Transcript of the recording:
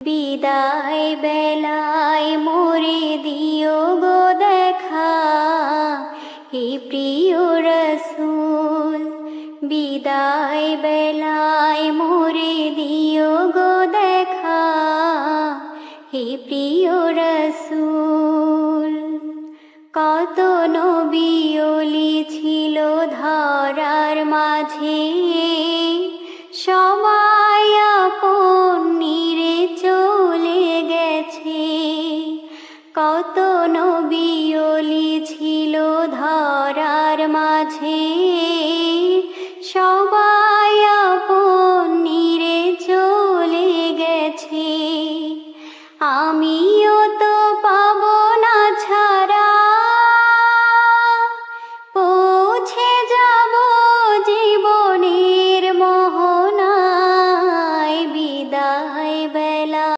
বিদায় বেলায় মোরে দিও গো দেখা, হে প্রিয় রসূল। বিদায় বেলায় মোরে দিও গো দেখা, হে প্রিয় রসূল। কত নবী ওলি ছিল ধরার মাঝে, সবাই আপন নিরে চলে গেছে। কত নবী ওলি ছিল ধরার মাঝে, সবাই আপন নিরে চলে গেছে। আমি